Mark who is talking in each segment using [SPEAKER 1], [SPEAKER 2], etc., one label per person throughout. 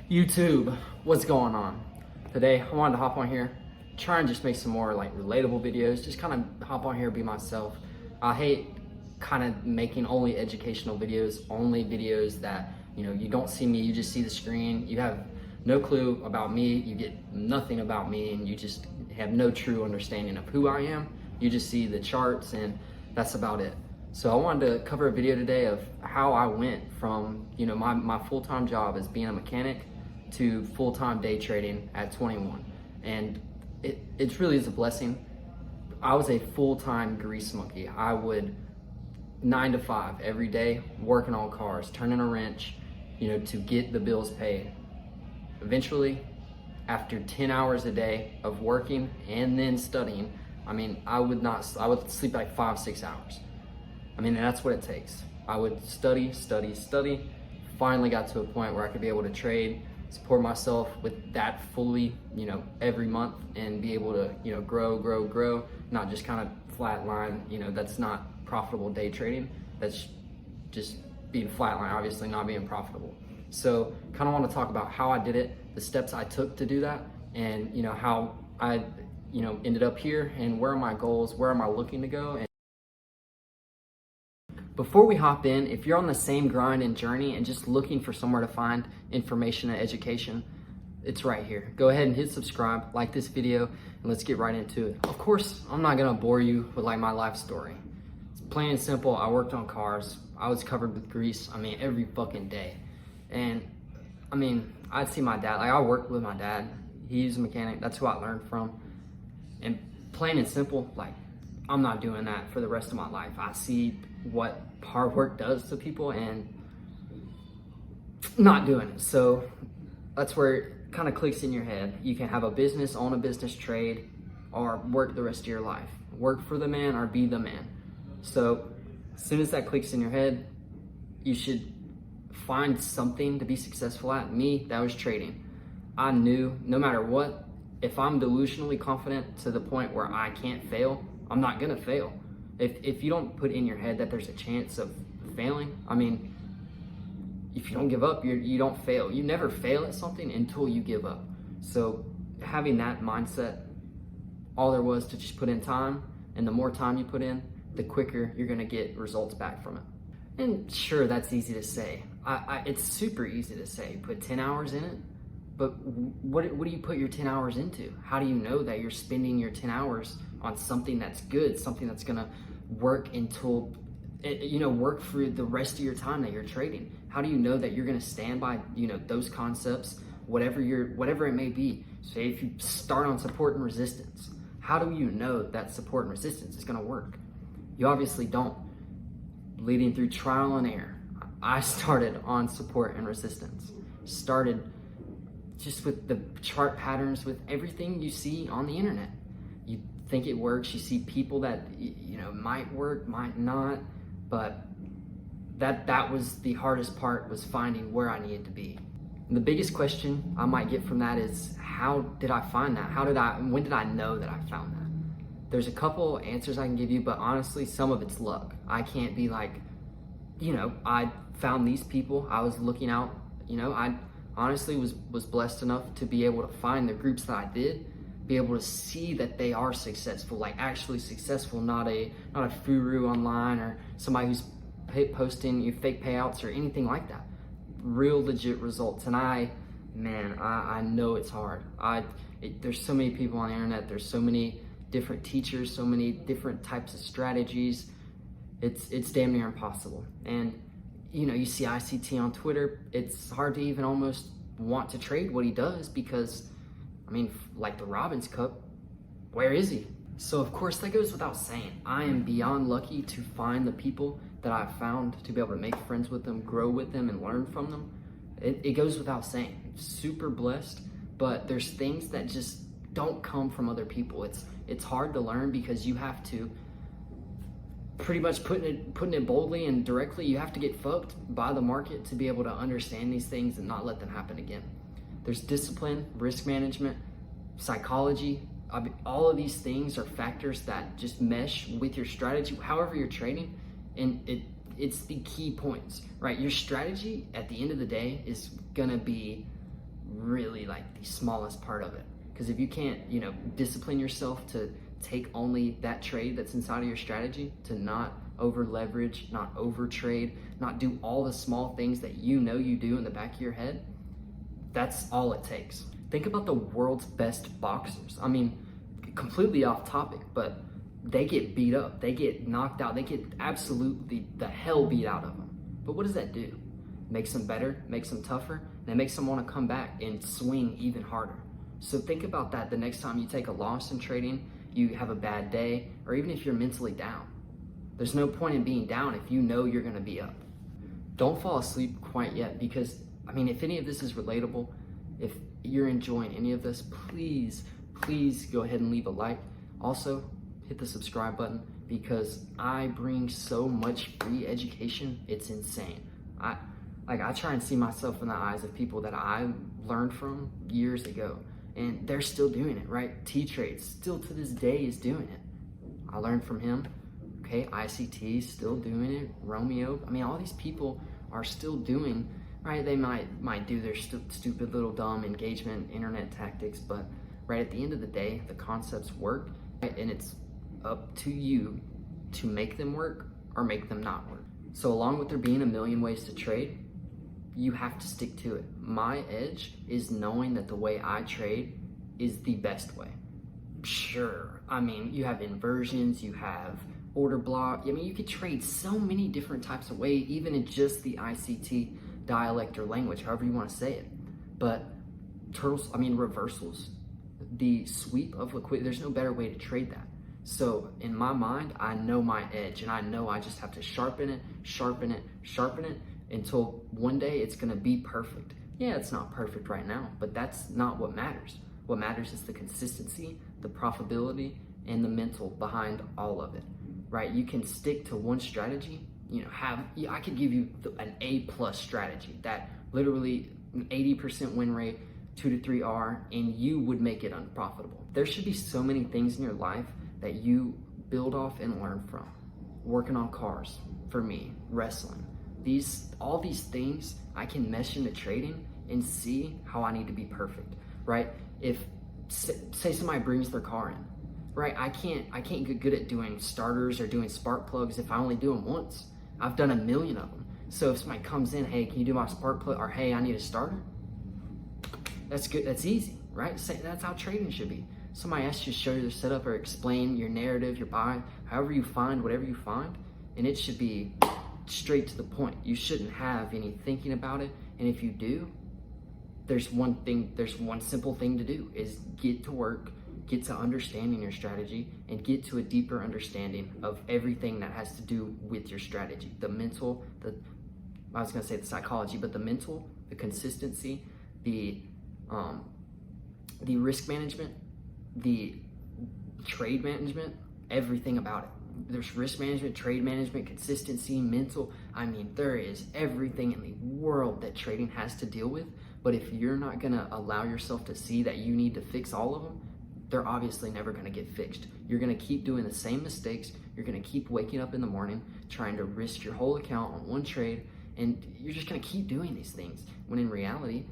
[SPEAKER 1] YouTube, what's going on? Today I wanted to hop on here, try and just make some more like relatable videos, just kind of hop on here, be myself. I hate kind of making only educational videos, only videos that, you don't see me, you just see the screen, you have no clue about me, you get nothing about me, and you just have no true understanding of who I am. You just see the charts and that's about it. So I wanted to cover a video today of how I went from, my full-time job as being a mechanic to full-time day trading at 21. And it really is a blessing. I was a full-time grease monkey. I would 9 to 5 every day, working on cars, turning a wrench, to get the bills paid. Eventually, after 10 hours a day of working and then studying, I would sleep like 5-6 hours. And that's what it takes. I would study. Finally got to a point where I could be able to trade, support myself with that fully, every month, and be able to, grow, not just kind of flat line. That's not profitable day trading. That's just being flat line, obviously not being profitable. So kind of want to talk about how I did it, the steps I took to do that, and how I ended up here, and where are my goals, where am I looking to go. And before we hop in, if you're on the same grind and journey and just looking for somewhere to find information and education, it's right here. Go ahead and hit subscribe, like this video, and let's get right into it. Of course, I'm not gonna bore you with like my life story. It's plain and simple. I worked on cars. I was covered with grease, every fucking day. And I'd see my dad, like I worked with my dad. He's a mechanic, that's who I learned from. And plain and simple, like I'm not doing that for the rest of my life. I see what hard work does to people and not doing it. So that's where it kind of clicks in your head. You can have a business, own a business, trade, or work the rest of your life. Work for the man or be the man. So as soon as that clicks in your head, you should find something to be successful at. Me, that was trading. I knew no matter what, if I'm delusionally confident to the point where I can't fail, I'm not gonna fail. If you don't put in your head that there's a chance of failing, if you don't give up, you don't fail. You never fail at something until you give up. So having that mindset, all there was to just put in time, and the more time you put in, the quicker you're gonna get results back from it. And sure, that's easy to say. It's super easy to say, put 10 hours in it, but what do you put your 10 hours into? How do you know that you're spending your 10 hours on something that's good, something that's gonna work until, work for the rest of your time that you're trading? How do you know that you're gonna stand by, those concepts, whatever it may be? Say if you start on support and resistance, how do you know that support and resistance is gonna work? You obviously don't. Leading through trial and error, I started on support and resistance. Started just with the chart patterns, with everything you see on the internet. You think it works, you see people that might work, might not, but that was the hardest part, was finding where I needed to be. And the biggest question I might get from that is, how did I find that? When did I know that I found that? There's a couple answers I can give you, but honestly, some of it's luck. I can't be like, I found these people, I was looking out, I honestly was blessed enough to be able to find the groups that I did, be able to see that they are successful, like actually successful, not a furu online or somebody who's posting fake payouts or anything like that. Real legit results. And I know it's hard. There's so many people on the internet, there's so many different teachers, so many different types of strategies. It's damn near impossible. And you see ICT on Twitter, it's hard to even almost want to trade what he does, because like the Robbins Cup, where is he? So of course that goes without saying, I am beyond lucky to find the people that I've found, to be able to make friends with them, grow with them, and learn from them. It goes without saying. Super blessed, but there's things that just don't come from other people. It's hard to learn, because you have to, pretty much putting it boldly and directly, you have to get fucked by the market to be able to understand these things and not let them happen again. There's discipline, risk management, psychology. All of these things are factors that just mesh with your strategy, however you're trading, and it's the key points, right? Your strategy at the end of the day is gonna be really like the smallest part of it. Because if you can't, discipline yourself to take only that trade that's inside of your strategy, to not over leverage, not over trade, not do all the small things that you do in the back of your head, that's all it takes. Think about the world's best boxers. I mean, completely off topic, but they get beat up, they get knocked out, they get absolutely the hell beat out of them. But what does that do? Makes them better, makes them tougher, and it makes them want to come back and swing even harder. So think about that the next time you take a loss in trading, you have a bad day, or even if you're mentally down. There's no point in being down if you know you're gonna be up. Don't fall asleep quite yet, because if any of this is relatable, if you're enjoying any of this, please go ahead and leave a like. Also, hit the subscribe button, because I bring so much free education, it's insane. I try and see myself in the eyes of people that I learned from years ago, and they're still doing it, right? T-Trade still to this day is doing it. I learned from him. Okay, ICT still doing it. Romeo, all these people are still doing, right? They might do their stupid little dumb engagement internet tactics, but right at the end of the day, the concepts work, right? And it's up to you to make them work or make them not work. So along with there being a million ways to trade, you have to stick to it. My edge is knowing that the way I trade is the best way. Sure, you have inversions, you have order block. You could trade so many different types of ways, even in just the ICT dialect or language, however you want to say it. But reversals, the sweep of liquidity, there's no better way to trade that. So in my mind, I know my edge, and I know I just have to sharpen it until one day it's gonna be perfect. Yeah, it's not perfect right now, but that's not what matters. What matters is the consistency, the profitability, and the mental behind all of it, right? You can stick to one strategy, I could give you an A+ strategy that literally 80% win rate, 2 to 3 R, and you would make it unprofitable. There should be so many things in your life that you build off and learn from. Working on cars, for me, wrestling. All these things I can mesh into trading and see how I need to be perfect, right? If say somebody brings their car in, right? I can't get good at doing starters or doing spark plugs if I only do them once. I've done a million of them. So if somebody comes in, hey, can you do my spark plug? Or hey, I need a starter. That's good. That's easy, right? That's how trading should be. Somebody asks you to show you their setup or explain your narrative, your buy, however you find, whatever you find, and it should be straight to the point. You shouldn't have any thinking about it. And if you do, there's one simple thing to do, is get to work, get to understanding your strategy, and get to a deeper understanding of everything that has to do with your strategy. The mental, I was gonna say the psychology, but the mental, the consistency, the risk management, the trade management, everything about it. There's risk management, trade management, consistency, mental. There is everything in the world that trading has to deal with. But if you're not gonna allow yourself to see that you need to fix all of them, they're obviously never gonna get fixed. You're gonna keep doing the same mistakes. You're gonna keep waking up in the morning, trying to risk your whole account on one trade, and you're just gonna keep doing these things. When in reality,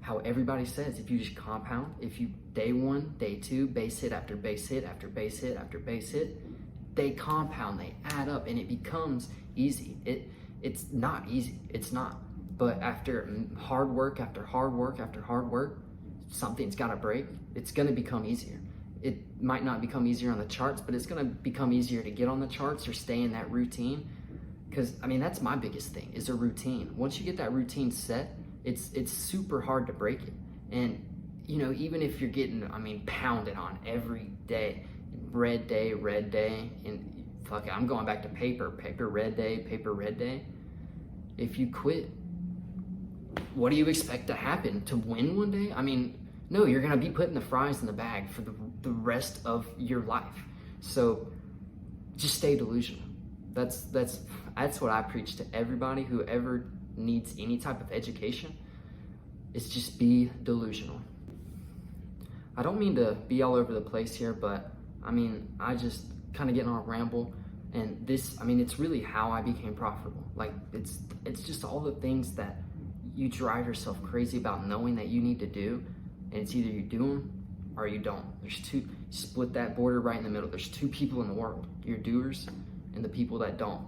[SPEAKER 1] how everybody says, if you just compound, if you day one, day two, base hit after base hit after base hit after base hit, they compound, they add up, and it becomes easy. It's not easy, it's not. But after hard work after hard work after hard work, something's gotta break. It's gonna become easier. It might not become easier on the charts, but it's gonna become easier to get on the charts or stay in that routine. Because that's my biggest thing, is a routine. Once you get that routine set, it's super hard to break it. And even if you're getting pounded on every day, red day, and fuck it, I'm going back to paper, red day. If you quit, what do you expect to happen? To win one day? No, you're gonna be putting the fries in the bag for the rest of your life. So just stay delusional. That's what I preach to everybody who ever needs any type of education, is just be delusional. I don't mean to be all over the place here, but I just kind of get on a ramble, and this, it's really how I became profitable. Like it's just all the things that you drive yourself crazy about knowing that you need to do, and it's either you do them or you don't. There's two, split that border right in the middle. There's two people in the world, your doers and the people that don't.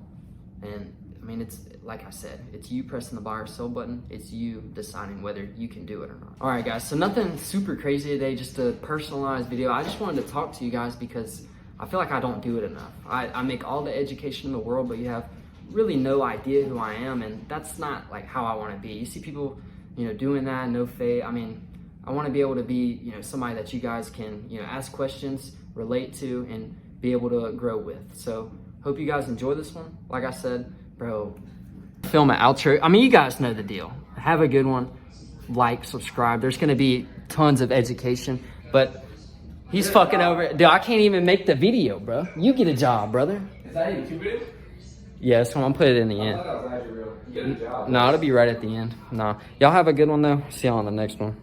[SPEAKER 1] And I mean, it's like I said, it's you pressing the buy or sell button. It's you deciding whether you can do it or not. All right, guys, so nothing super crazy today, just a personalized video. I just wanted to talk to you guys because I feel like I don't do it enough. I make all the education in the world, but you have really no idea who I am, and that's not like how I want to be. You see people, doing that, no faith. I mean, I want to be able to be, somebody that you guys can, ask questions, relate to, and be able to grow with. So hope you guys enjoy this one. Like I said, bro, film an outro. I mean, you guys know the deal. Have a good one. Like, subscribe. There's going to be tons of education, but he's fucking over. Dude, I can't even make the video, bro. You get a job, brother.
[SPEAKER 2] Is that a YouTube video?
[SPEAKER 1] Yes, I'm gonna put it in the end.
[SPEAKER 2] I thought that was actually real. You get a job.
[SPEAKER 1] No, it'll be right at the end. No. Y'all have a good one though. See y'all on the next one.